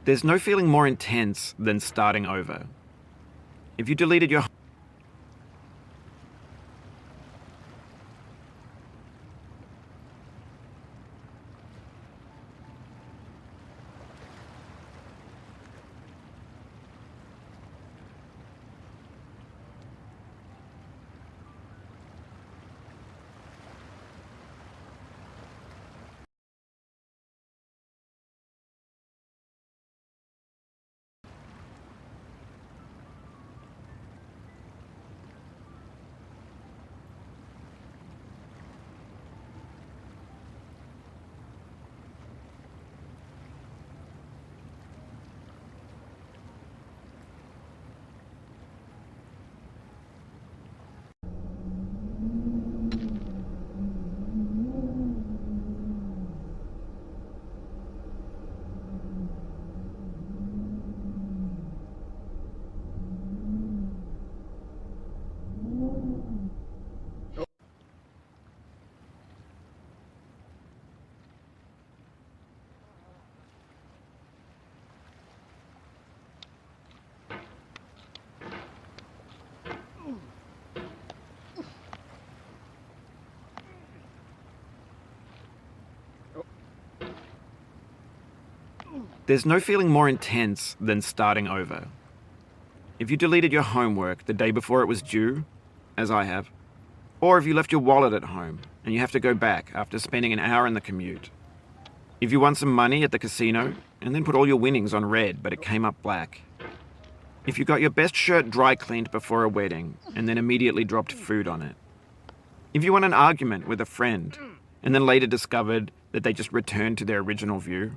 There's no feeling more intense than starting over. If you deleted your There's no feeling more intense than starting over. If you deleted your homework the day before it was due, as I have, or if you left your wallet at home and you have to go back after spending an hour in the commute. If you won some money at the casino and then put all your winnings on red but it came up black. If you got your best shirt dry cleaned before a wedding and then immediately dropped food on it. If you won an argument with a friend and then later discovered that they just returned to their original view.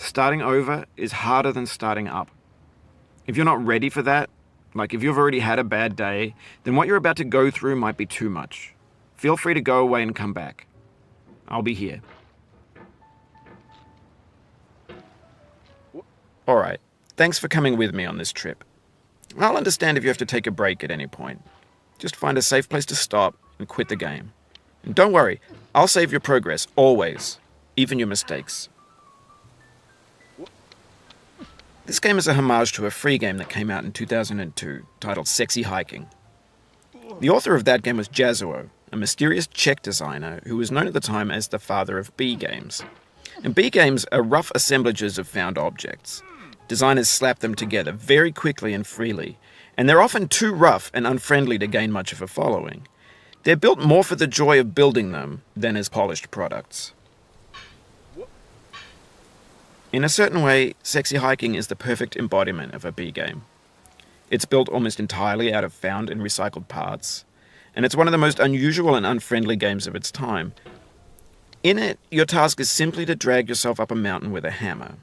Starting over is harder than starting up. If you're not ready for that, like if you've already had a bad day, then what you're about to go through might be too much. Feel free to go away and come back. I'll be here. Alright, thanks for coming with me on this trip. I'll understand if you have to take a break at any point. Just find a safe place to stop and quit the game. And don't worry, I'll save your progress, always. Even your mistakes. This game is a homage to a free game that came out in 2002, titled Sexy Hiking. The author of that game was Jazzuo, a mysterious Czech designer who was known at the time as the father of B games. And B games are rough assemblages of found objects. Designers slap them together very quickly and freely, and they're often too rough and unfriendly to gain much of a following. They're built more for the joy of building them than as polished products. In a certain way, Sexy Hiking is the perfect embodiment of a B game. It's built almost entirely out of found and recycled parts, and it's one of the most unusual and unfriendly games of its time. In it, your task is simply to drag yourself up a mountain with a hammer.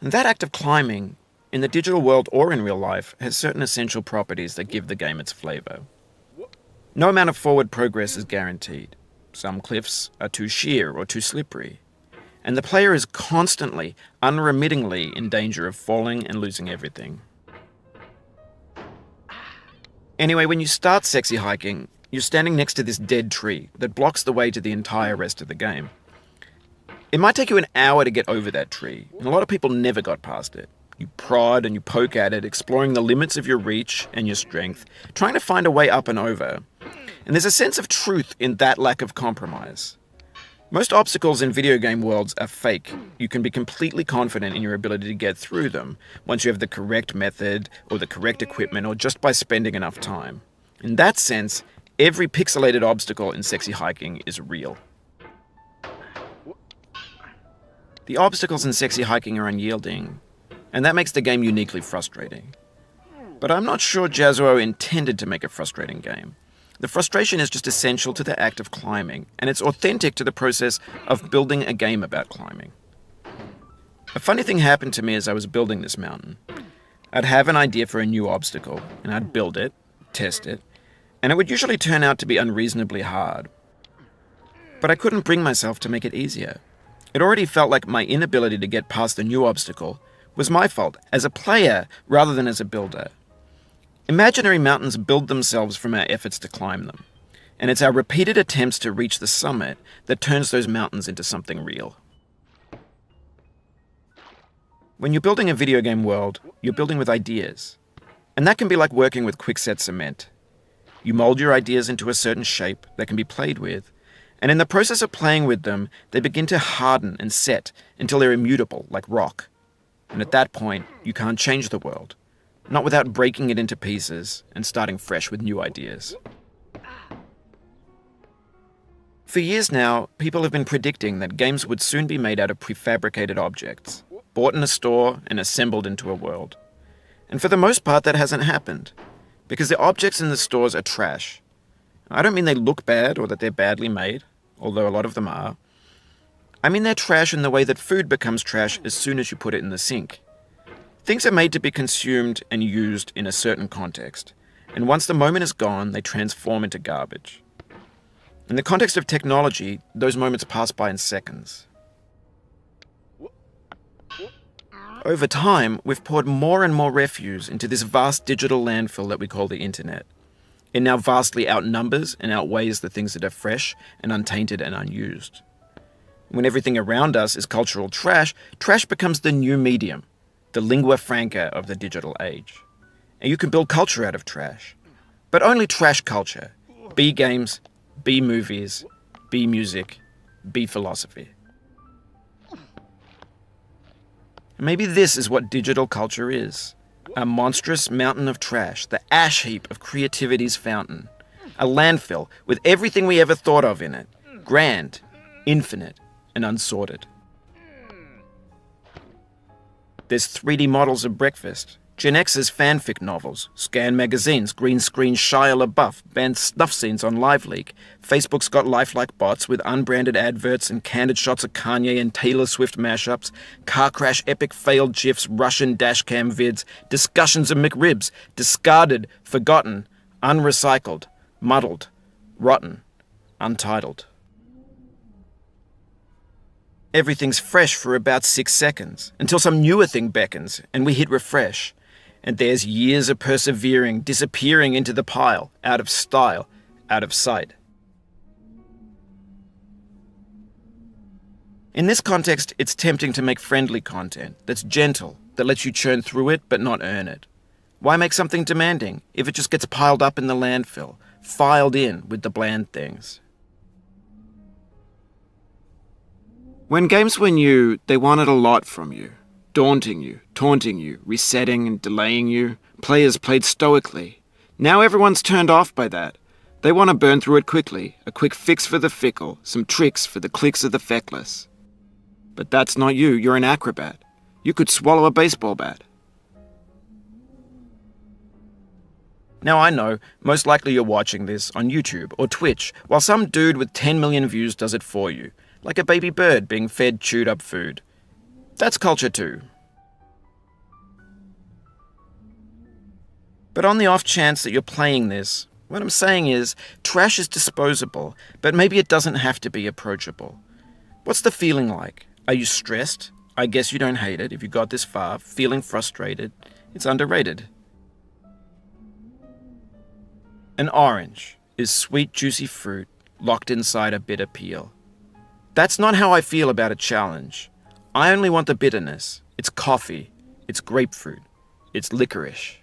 And that act of climbing, in the digital world or in real life, has certain essential properties that give the game its flavor. No amount of forward progress is guaranteed. Some cliffs are too sheer or too slippery. And the player is constantly, unremittingly in danger of falling and losing everything. Anyway, when you start Sexy Hiking, you're standing next to this dead tree that blocks the way to the entire rest of the game. It might take you an hour to get over that tree, and a lot of people never got past it. You prod and you poke at it, exploring the limits of your reach and your strength, trying to find a way up and over. And there's a sense of truth in that lack of compromise. Most obstacles in video game worlds are fake. You can be completely confident in your ability to get through them once you have the correct method or the correct equipment or just by spending enough time. In that sense, every pixelated obstacle in Sexy Hiking is real. The obstacles in Sexy Hiking are unyielding, and that makes the game uniquely frustrating. But I'm not sure Jazzuo intended to make a frustrating game. The frustration is just essential to the act of climbing, and it's authentic to the process of building a game about climbing. A funny thing happened to me as I was building this mountain. I'd have an idea for a new obstacle, and I'd build it, test it, and it would usually turn out to be unreasonably hard. But I couldn't bring myself to make it easier. It already felt like my inability to get past the new obstacle was my fault as a player rather than as a builder. Imaginary mountains build themselves from our efforts to climb them, and it's our repeated attempts to reach the summit that turns those mountains into something real. When you're building a video game world, you're building with ideas. And that can be like working with quickset cement. You mold your ideas into a certain shape that can be played with, and in the process of playing with them, they begin to harden and set until they're immutable, like rock. And at that point, you can't change the world, not without breaking it into pieces and starting fresh with new ideas. For years now, people have been predicting that games would soon be made out of prefabricated objects, bought in a store and assembled into a world. And for the most part, that hasn't happened, because the objects in the stores are trash. I don't mean they look bad or that they're badly made, although a lot of them are. I mean they're trash in the way that food becomes trash as soon as you put it in the sink. Things are made to be consumed and used in a certain context, and once the moment is gone, they transform into garbage. In the context of technology, those moments pass by in seconds. Over time, we've poured more and more refuse into this vast digital landfill that we call the internet. It now vastly outnumbers and outweighs the things that are fresh and untainted and unused. When everything around us is cultural trash, trash becomes the new medium, the lingua franca of the digital age. And you can build culture out of trash. But only trash culture. B games, B movies, B music, B philosophy. Maybe this is what digital culture is. A monstrous mountain of trash, the ash heap of creativity's fountain. A landfill with everything we ever thought of in it. Grand, infinite, and unsorted. There's 3D models of breakfast, Gen X's fanfic novels, Scan magazines, green screen Shia LaBeouf, banned snuff scenes on LiveLeak. Facebook's got lifelike bots with unbranded adverts and candid shots of Kanye and Taylor Swift mashups, car crash epic failed GIFs, Russian dashcam vids, discussions of McRibs, discarded, forgotten, unrecycled, muddled, rotten, untitled. Everything's fresh for about 6 seconds, until some newer thing beckons, and we hit refresh. And there's years of persevering, disappearing into the pile, out of style, out of sight. In this context, it's tempting to make friendly content that's gentle, that lets you churn through it but not earn it. Why make something demanding if it just gets piled up in the landfill, filed in with the bland things? When games were new, they wanted a lot from you. Daunting you, taunting you, resetting and delaying you. Players played stoically. Now everyone's turned off by that. They want to burn through it quickly, a quick fix for the fickle, some tricks for the clicks of the feckless. But that's not you, you're an acrobat. You could swallow a baseball bat. Now I know, most likely you're watching this on YouTube or Twitch, while some dude with 10 million views does it for you, like a baby bird being fed chewed up food. That's culture too. But on the off chance that you're playing this, what I'm saying is, trash is disposable, but maybe it doesn't have to be approachable. What's the feeling like? Are you stressed? I guess you don't hate it if you got this far. Feeling frustrated? It's underrated. An orange is sweet, juicy fruit locked inside a bitter peel. That's not how I feel about a challenge. I only want the bitterness. It's coffee. It's grapefruit. It's licorice.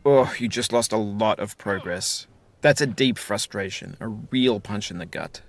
Oh, you just lost a lot of progress. That's a deep frustration, a real punch in the gut.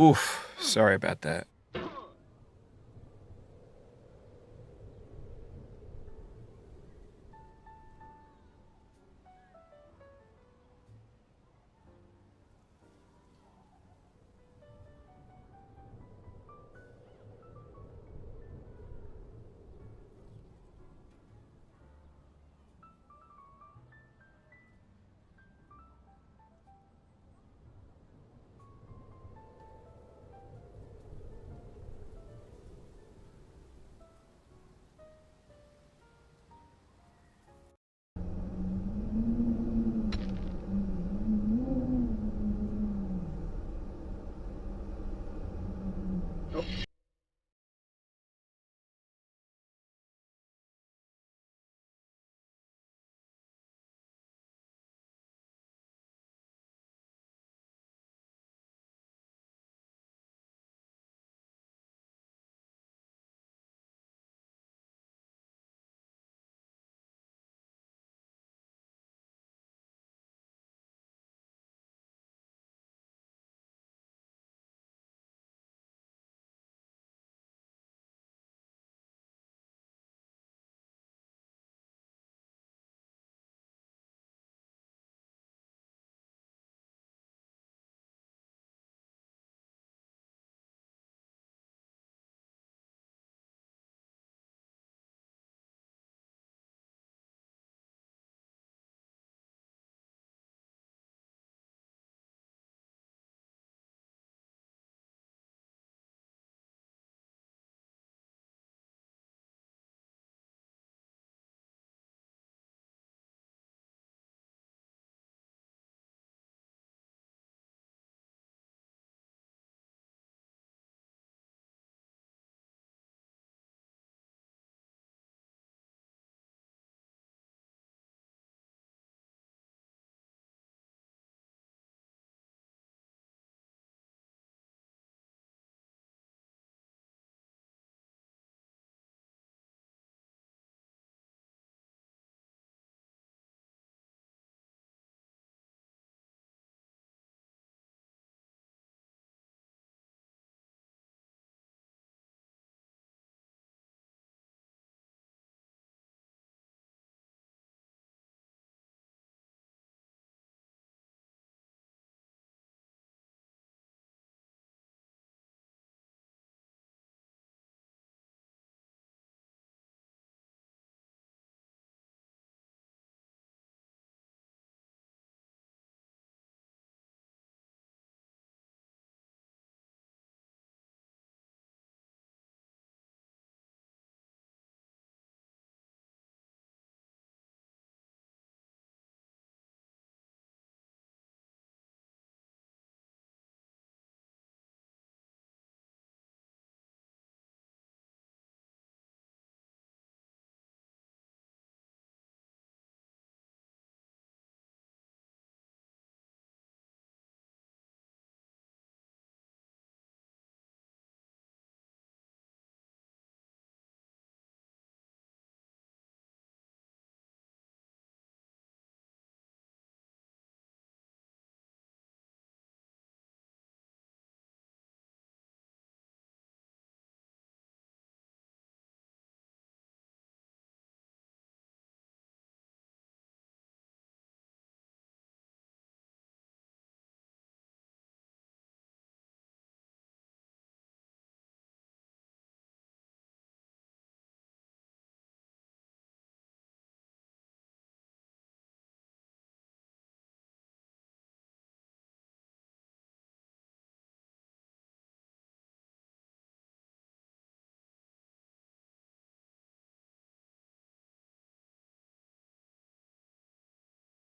Oof, sorry about that.